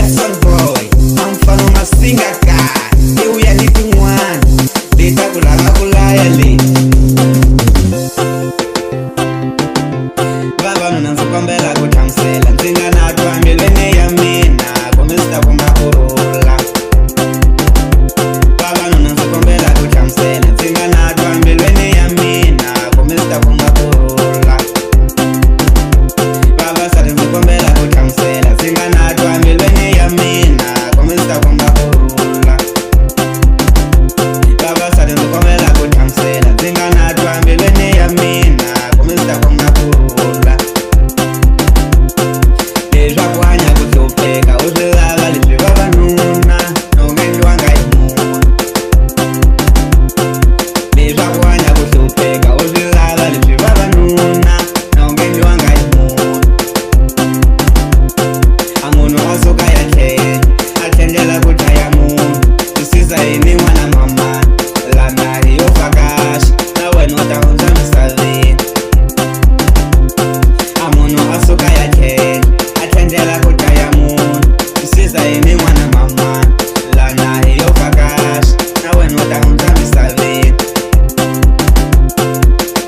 Jackson boy amfano masinga ka euya ni tin'wana leta ku lava ku laya le vavanuna ndzi kombela ku hlamusela ndzi nga na twa mbilwini ya mina kumbe ndzi ta kuma kurhula vavanuna ndzi kombela ku hlamusela ndzi nga na twa mbilwini ya mina kumbe ndzi ta kuma kurhula vavasati ndzi kombela ku hlamusela ndzi nga na twa mbilwini ya mina kumbe ndzi ta kuma kurhula vavasati ndzi kombela ku hlamusela ndzi nga na twa mbilwini ya mina kumbe ndzi ta kuma kurhula leswaku hanya ku hlupheka u swi lava leswi vavanuna no ngendliwanga hi munhu leswaku hanya ku hlupheka u swi lava leswi vavanuna no ngendliwanga hi munhu a munhu a suka ya tlhela a tlhendlela ku dlaya munhu twisisa yini n'wana mamani lana hi yo vakaxa na wena u ta hundza misaveni a munhu a suka ya tlhela a tlhendlela ku dlaya munhu twisisa yini n'wana mamani lana hi yo vakaxa na wena u ta hundza misaveni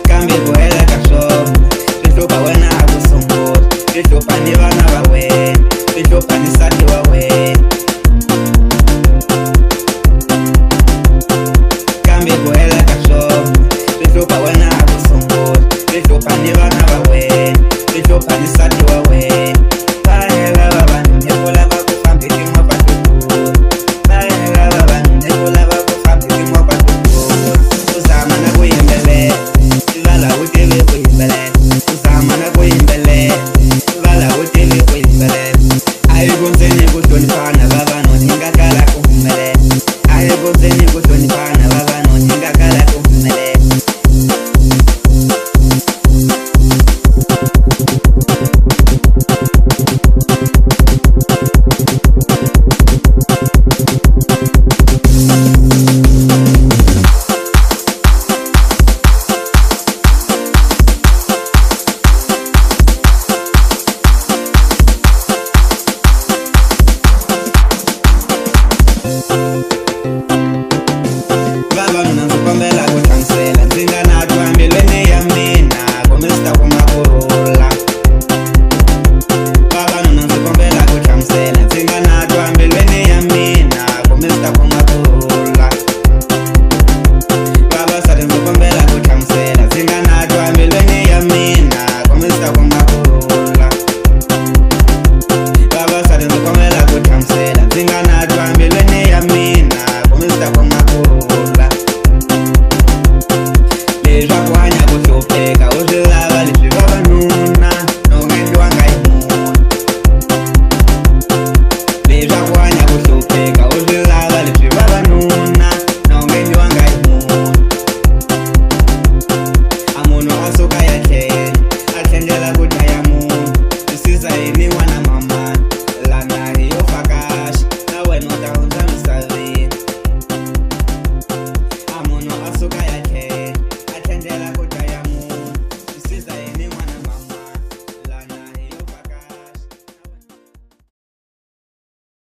kambe ku hela ka swona swi hlupha wena a ku sungula swi hlupha ni vana va wena swi hlupha ni nsati wa wena kambe ku hela ka swona swi hlupha wena a ku sungula swi hlupha ni vana va wena swi hlupha ni nsati wa wena va hela vavanuna ku lava ku famba hi timovha to durha va hela vavanuna ku lava ku famba hi timovha to durha ku zama na ku yimbelela swi va lava u tivi ku yimbelela ku zama na ku yimbelela swi va lava u tivi ku yimbelela a hi gondzeni ku hloniphana vavanuna hi nga kala ku humelela a hi gondzeni ku hloniphana vavanuna hi nga kala ku humelela vavanuna ndzi kombela ku hlamusela ndzi nga na twa mbilwini ya mina kumbe ndzi ta kuma kurhula vavanuna ndzi kombela ku hlamusela ndzi nga na twa mbilwini ya mina kumbe ndzi ta kuma kurhula vavasati ndzi kombela ku hlamusela ndzi nga na twa mbilwini ya mina kumbe ndzi ta kuma kurhula vavasati ndzi kombela ku hlamusela ndzi nga na twa mbilwini ya mina kumbe ndzi ta kuma kurhula leswaku hanya ku hlupheka u swi